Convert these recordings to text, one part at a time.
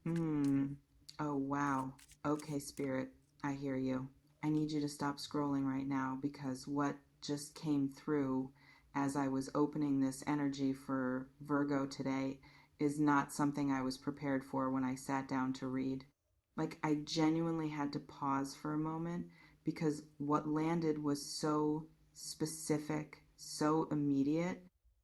Hmm. Oh, wow. Okay, Spirit, I hear you. I need you to stop scrolling right now because what just came through as I was opening this energy for Virgo today is not something I was prepared for when I sat down to read. Like, I genuinely had to pause for a moment because what landed was so specific, so immediate,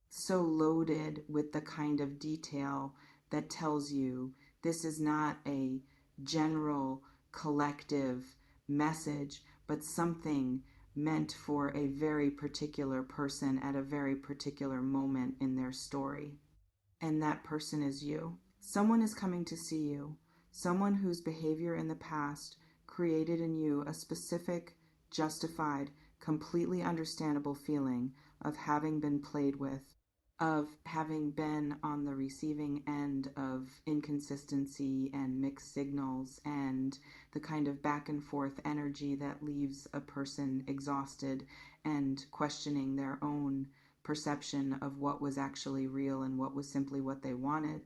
so loaded with the kind of detail that tells you this is not a general collective message, but something meant for a very particular person at a very particular moment in their story. And that person is you. Someone is coming to see you, someone whose behavior in the past created in you a specific, justified, completely understandable feeling of having been played with, of having been on the receiving end of inconsistency and mixed signals and the kind of back and forth energy that leaves a person exhausted and questioning their own perception of what was actually real and what was simply what they wanted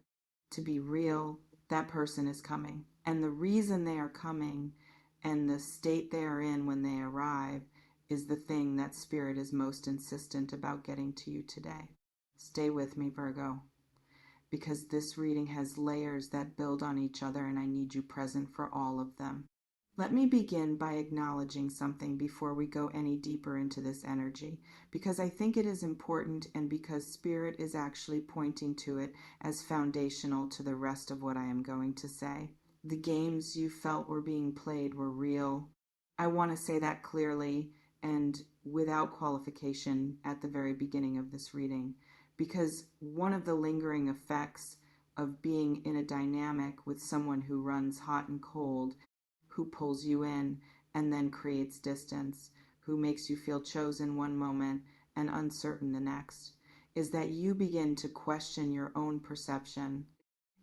to be real. That person is coming. And the reason they are coming and the state they are in when they arrive is the thing that Spirit is most insistent about getting to you today. Stay with me, Virgo, because this reading has layers that build on each other and I need you present for all of them. Let me begin by acknowledging something before we go any deeper into this energy, because I think it is important and because Spirit is actually pointing to it as foundational to the rest of what I am going to say. The games you felt were being played were real. I want to say that clearly and without qualification at the very beginning of this reading, because one of the lingering effects of being in a dynamic with someone who runs hot and cold, who pulls you in and then creates distance, who makes you feel chosen one moment and uncertain the next, is that you begin to question your own perception.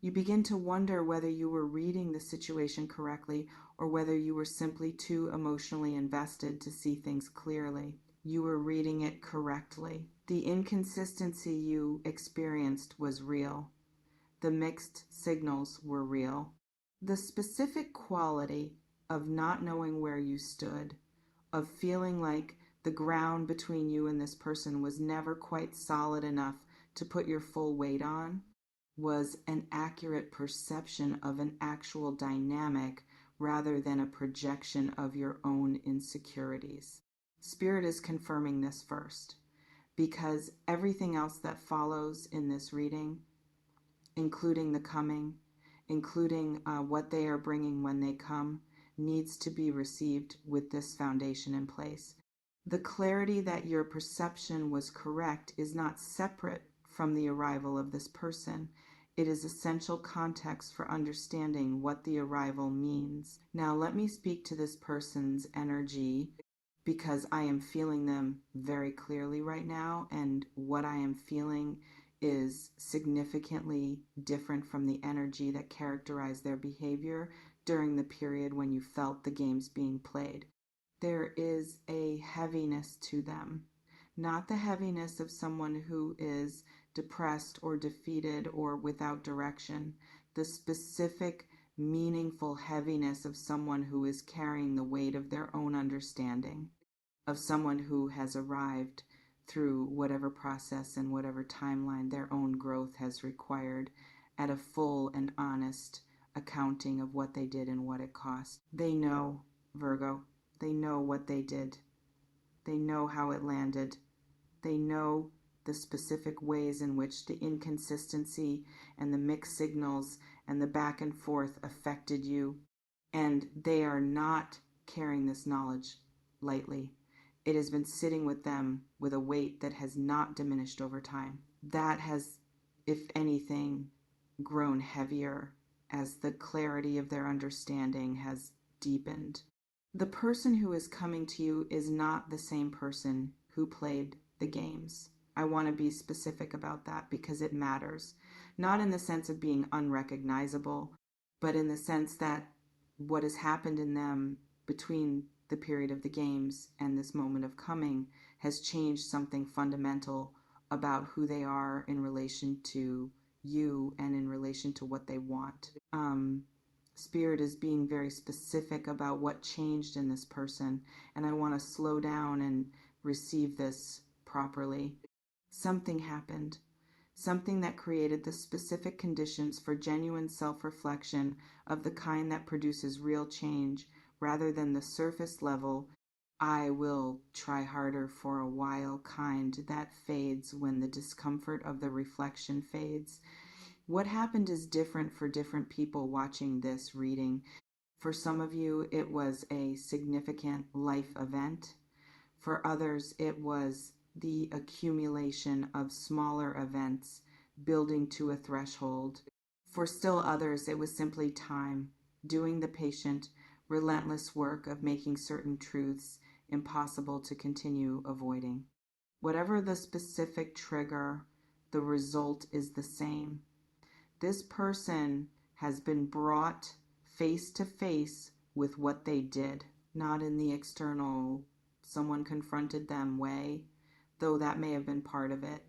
You begin to wonder whether you were reading the situation correctly or whether you were simply too emotionally invested to see things clearly. You were reading it correctly. The inconsistency you experienced was real. The mixed signals were real. The specific quality of not knowing where you stood, of feeling like the ground between you and this person was never quite solid enough to put your full weight on, was an accurate perception of an actual dynamic rather than a projection of your own insecurities. Spirit is confirming this first because everything else that follows in this reading, including the coming, including what they are bringing when they come, needs to be received with this foundation in place. The clarity that your perception was correct is not separate from the arrival of this person. It is essential context for understanding what the arrival means. Now, let me speak to this person's energy because I am feeling them very clearly right now, and what I am feeling is significantly different from the energy that characterized their behavior during the period when you felt the games being played. There is a heaviness to them, not the heaviness of someone who is depressed or defeated or without direction, the specific, meaningful heaviness of someone who is carrying the weight of their own understanding, of someone who has arrived through whatever process and whatever timeline their own growth has required at a full and honest accounting of what they did and what it cost. They know, Virgo, they know what they did. They know how it landed. They know the specific ways in which the inconsistency and the mixed signals and the back and forth affected you. And they are not carrying this knowledge lightly. It has been sitting with them with a weight that has not diminished over time. That has, if anything, grown heavier as the clarity of their understanding has deepened. The person who is coming to you is not the same person who played the games. I want to be specific about that because it matters. Not in the sense of being unrecognizable, but in the sense that what has happened in them between the period of the games and this moment of coming has changed something fundamental about who they are in relation to you and in relation to what they want. Spirit is being very specific about what changed in this person, and I want to slow down and receive this properly. Something happened, something that created the specific conditions for genuine self-reflection of the kind that produces real change rather than the surface level I will try harder for a while kind that fades when the discomfort of the reflection fades. What happened is different for different people watching this reading. For some of you, it was a significant life event. For others, it was the accumulation of smaller events building to a threshold. For still others, it was simply time, doing the patient, relentless work of making certain truths impossible to continue avoiding. Whatever the specific trigger, the result is the same. This person has been brought face to face with what they did, not in the external, someone confronted them way, though that may have been part of it.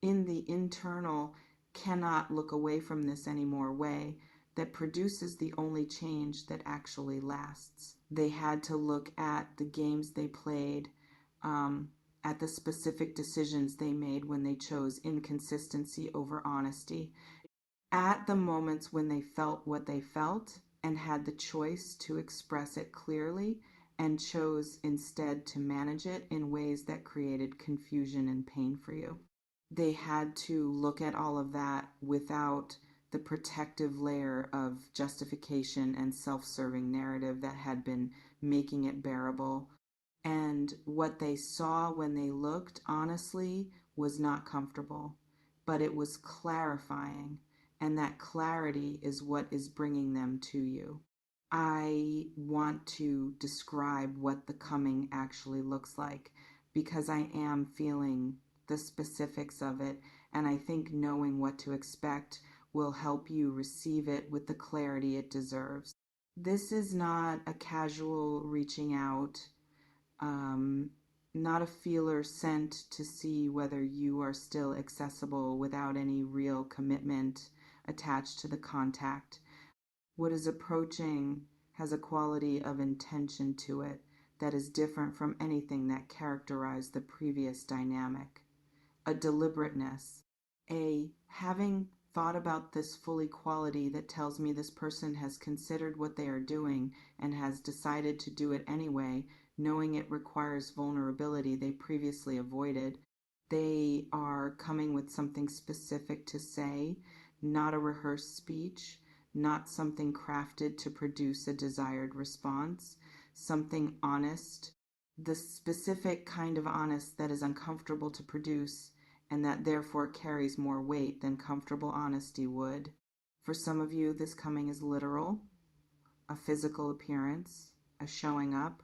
In the internal, cannot look away from this anymore way that produces the only change that actually lasts. They had to look at the games they played, at the specific decisions they made when they chose inconsistency over honesty, at the moments when they felt what they felt and had the choice to express it clearly and chose instead to manage it in ways that created confusion and pain for you. They had to look at all of that without the protective layer of justification and self-serving narrative that had been making it bearable. And what they saw when they looked, honestly, was not comfortable, but it was clarifying, and that clarity is what is bringing them to you. I want to describe what the coming actually looks like because I am feeling the specifics of it, and I think knowing what to expect will help you receive it with the clarity it deserves. This is not a casual reaching out, not a feeler sent to see whether you are still accessible without any real commitment attached to the contact. What is approaching has a quality of intention to it that is different from anything that characterized the previous dynamic. A deliberateness, a having thought about this fully quality that tells me this person has considered what they are doing and has decided to do it anyway, knowing it requires vulnerability they previously avoided. They are coming with something specific to say, not a rehearsed speech, not something crafted to produce a desired response, something honest, the specific kind of honest that is uncomfortable to produce and that therefore carries more weight than comfortable honesty would. For some of you, this coming is literal, a physical appearance, a showing up.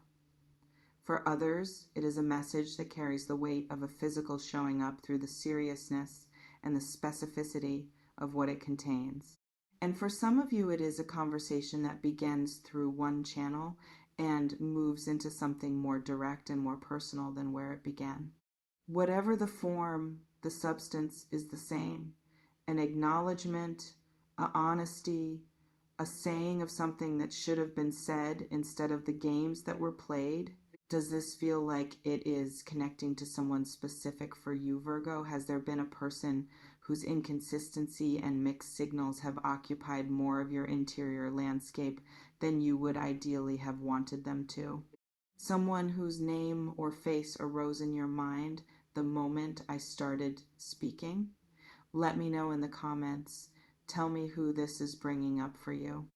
For others, it is a message that carries the weight of a physical showing up through the seriousness and the specificity of what it contains. And for some of you, it is a conversation that begins through one channel and moves into something more direct and more personal than where it began. Whatever the form, the substance is the same. An acknowledgement, a honesty, a saying of something that should have been said instead of the games that were played. Does this feel like it is connecting to someone specific for you, Virgo? Has there been a person whose inconsistency and mixed signals have occupied more of your interior landscape than you would ideally have wanted them to? Someone whose name or face arose in your mind the moment I started speaking? Let me know in the comments. Tell me who this is bringing up for you.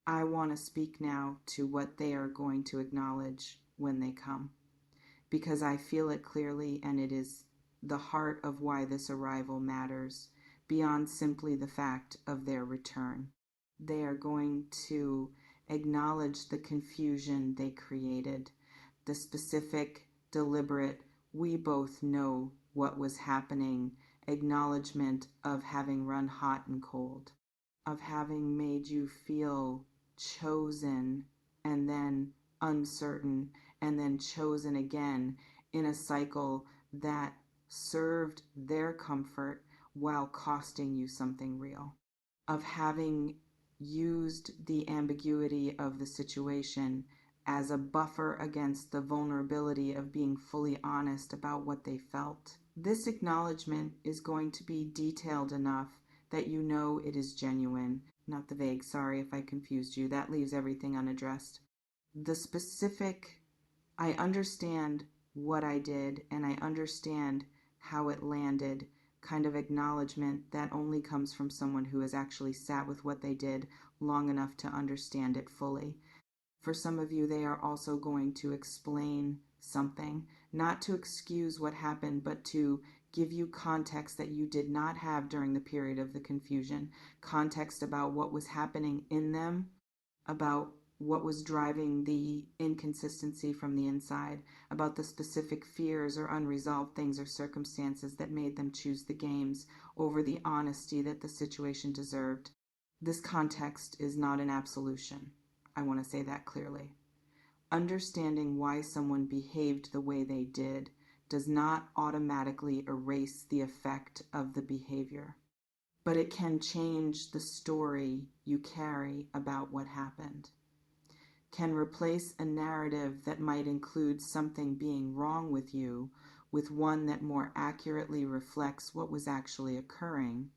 I want to speak now to what they are going to acknowledge when they come, because I feel it clearly, and it is the heart of why this arrival matters, beyond simply the fact of their return. They are going to acknowledge the confusion they created, the specific, deliberate, we both know what was happening, acknowledgement of having run hot and cold, of having made you feel chosen and then uncertain and then chosen again in a cycle that served their comfort while costing you something real, of having used the ambiguity of the situation as a buffer against the vulnerability of being fully honest about what they felt. This acknowledgement is going to be detailed enough that you know it is genuine, not the vague, sorry if I confused you, that leaves everything unaddressed. The specific, I understand what I did and I understand how it landed, kind of acknowledgement that only comes from someone who has actually sat with what they did long enough to understand it fully. For some of you, they are also going to explain something, not to excuse what happened, but to give you context that you did not have during the period of the confusion, context about what was happening in them, about what was driving the inconsistency from the inside, about the specific fears or unresolved things or circumstances that made them choose the games over the honesty that the situation deserved. This context is not an absolution. I want to say that clearly. Understanding why someone behaved the way they did does not automatically erase the effect of the behavior, but it can change the story you carry about what happened, can replace a narrative that might include something being wrong with you with one that more accurately reflects what was actually occurring,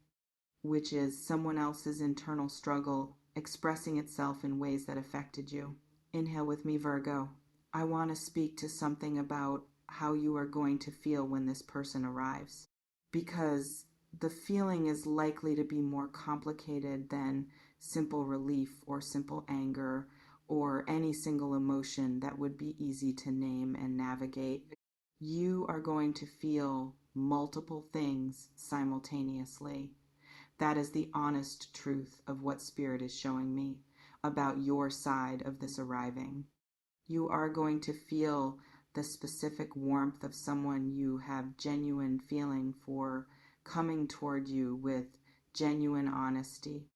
which is someone else's internal struggle expressing itself in ways that affected you. Inhale with me, Virgo. I want to speak to something about how you are going to feel when this person arrives, because the feeling is likely to be more complicated than simple relief or simple anger or any single emotion that would be easy to name and navigate. You are going to feel multiple things simultaneously. That is the honest truth of what Spirit is showing me about your side of this arriving. You are going to feel the specific warmth of someone you have genuine feeling for coming toward you with genuine honesty.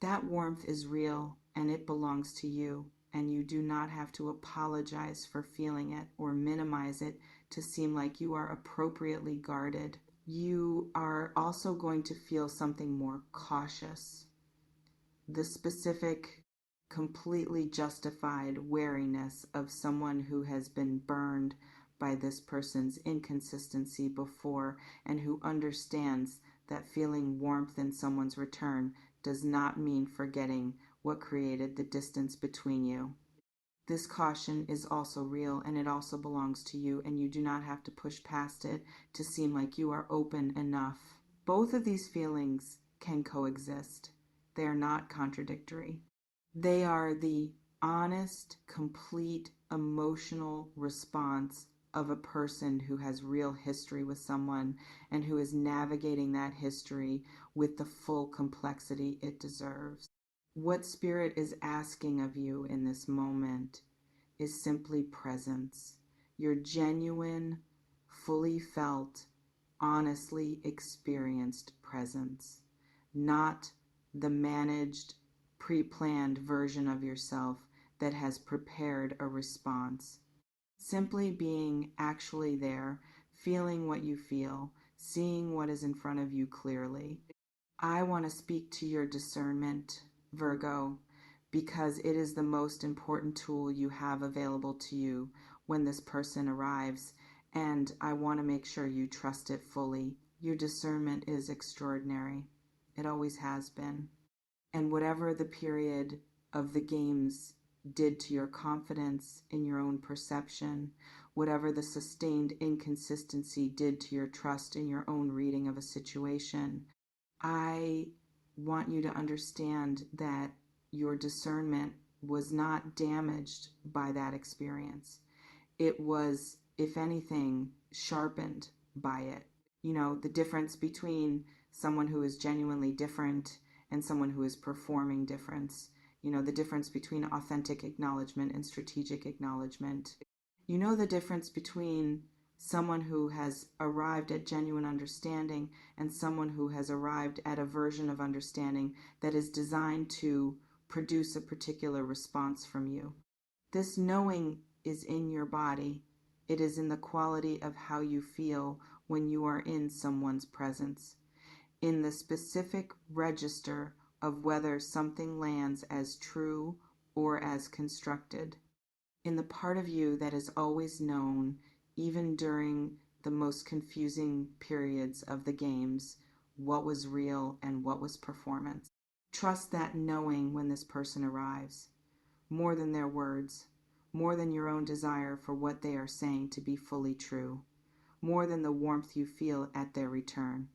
That warmth is real and it belongs to you, and you do not have to apologize for feeling it or minimize it to seem like you are appropriately guarded. You are also going to feel something more cautious. The specific, completely justified wariness of someone who has been burned by this person's inconsistency before and who understands that feeling warmth in someone's return does not mean forgetting what created the distance between you. This caution is also real and it also belongs to you, and you do not have to push past it to seem like you are open enough. Both of these feelings can coexist. They are not contradictory. They are the honest, complete emotional response of a person who has real history with someone and who is navigating that history with the full complexity it deserves. What Spirit is asking of you in this moment is simply presence. Your genuine, fully felt, honestly experienced presence, not the managed, pre-planned version of yourself that has prepared a response. Simply being actually there, feeling what you feel, seeing what is in front of you clearly. I want to speak to your discernment, Virgo, because it is the most important tool you have available to you when this person arrives, and I want to make sure you trust it fully. Your discernment is extraordinary. It always has been. And whatever the period of the games did to your confidence in your own perception, whatever the sustained inconsistency did to your trust in your own reading of a situation, I want you to understand that your discernment was not damaged by that experience. It was, if anything, sharpened by it. You know, the difference between someone who is genuinely different and someone who is performing difference. You know, the difference between authentic acknowledgement and strategic acknowledgement. You know, the difference between someone who has arrived at genuine understanding and someone who has arrived at a version of understanding that is designed to produce a particular response from you. This knowing is in your body. It is in the quality of how you feel when you are in someone's presence. in the specific register of whether something lands as true or as constructed. In the part of you that is always known, even during the most confusing periods of the games, what was real and what was performance. Trust that knowing when this person arrives, more than their words, more than your own desire for what they are saying to be fully true, more than the warmth you feel at their return.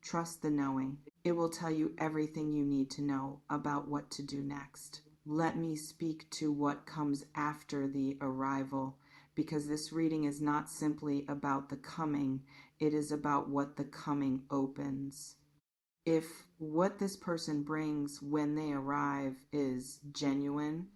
Trust the knowing. It will tell you everything you need to know about what to do next. Let me speak to what comes after the arrival, because this reading is not simply about the coming, it is about what the coming opens. If what this person brings when they arrive is genuine,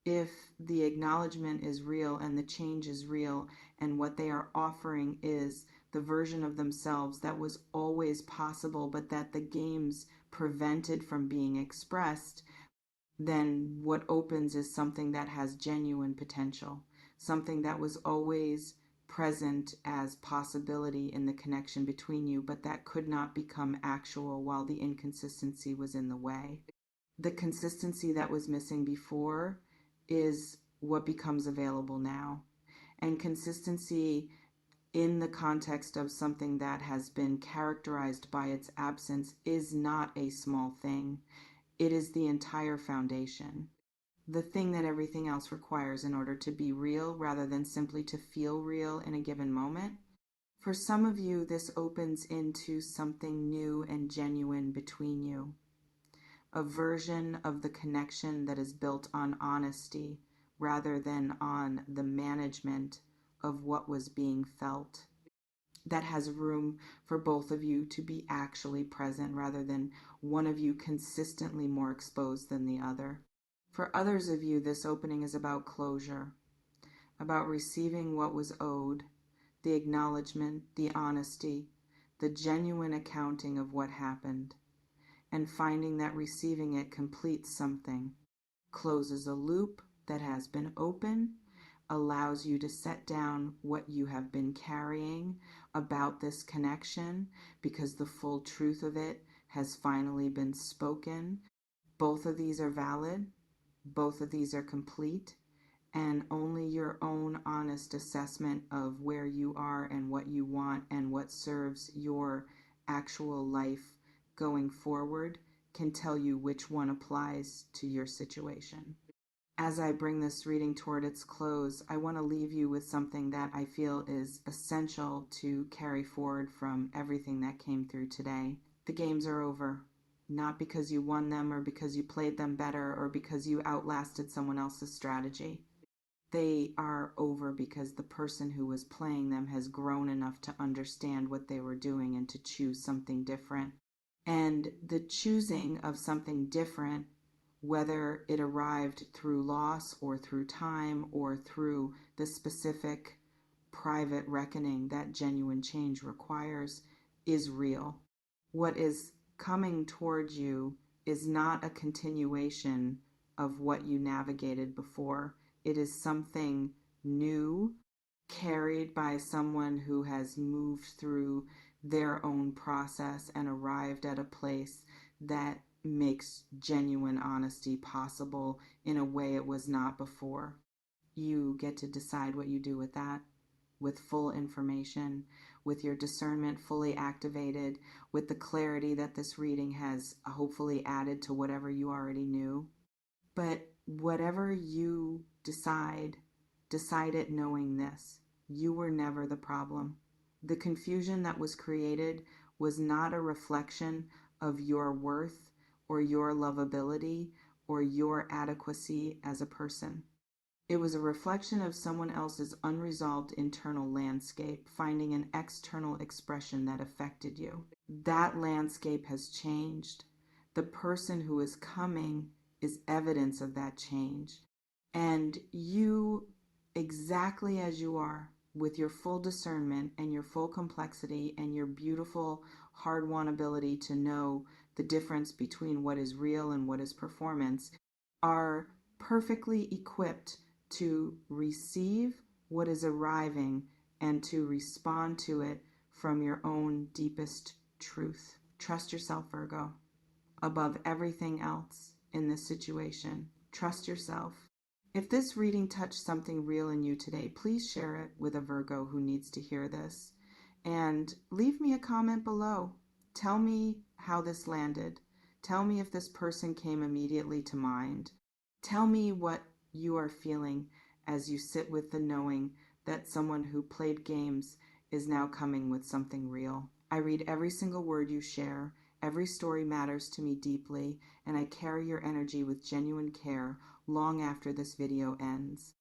if the acknowledgement is real and the change is real, and what they are offering is the version of themselves that was always possible but that the games prevented from being expressed, then what opens is something that has genuine potential, something that was always present as possibility in the connection between you, but that could not become actual while the inconsistency was in the way. The consistency that was missing before is what becomes available now. And consistency in the context of something that has been characterized by its absence is not a small thing. It is the entire foundation, the thing that everything else requires in order to be real rather than simply to feel real in a given moment. For some of you, this opens into something new and genuine between you, a version of the connection that is built on honesty rather than on the management of what was being felt, that has room for both of you to be actually present rather than one of you consistently more exposed than the other. For others of you, this opening is about closure, about receiving what was owed, the acknowledgement, the honesty, the genuine accounting of what happened, and finding that receiving it completes something, closes a loop that has been open, allows you to set down what you have been carrying about this connection because the full truth of it has finally been spoken. Both of these are valid, both of these are complete, and only your own honest assessment of where you are and what you want and what serves your actual life going forward can tell you which one applies to your situation. As I bring this reading toward its close, I want to leave you with something that I feel is essential to carry forward from everything that came through today. The games are over, not because you won them or because you played them better or because you outlasted someone else's strategy. They are over because the person who was playing them has grown enough to understand what they were doing and to choose something different. And the choosing of something different, whether it arrived through loss or through time or through the specific private reckoning that genuine change requires, is real. What is coming towards you is not a continuation of what you navigated before. It is something new, carried by someone who has moved through their own process and arrived at a place that makes genuine honesty possible in a way it was not before. You get to decide what you do with that, with full information, with your discernment fully activated, with the clarity that this reading has hopefully added to whatever you already knew. But whatever you decide it knowing this: you were never the problem. The confusion that was created was not a reflection of your worth or your lovability or your adequacy as a person. It was a reflection of someone else's unresolved internal landscape finding an external expression that affected you. That landscape has changed. The person who is coming is evidence of that change. And you, exactly as you are, with your full discernment and your full complexity and your beautiful, hard-won ability to know the difference between what is real and what is performance, are perfectly equipped to receive what is arriving and to respond to it from your own deepest truth. Trust yourself, Virgo, above everything else in this situation. Trust yourself. If this reading touched something real in you today, please share it with a Virgo who needs to hear this. And leave me a comment below. Tell me how this landed. Tell me if this person came immediately to mind. Tell me what you are feeling as you sit with the knowing that someone who played games is now coming with something real. I read every single word you share. Every story matters to me deeply, and I carry your energy with genuine care long after this video ends.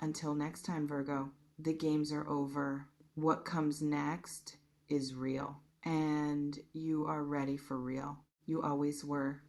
Until next time, Virgo, the games are over. What comes next is real, and you are ready for real. You always were.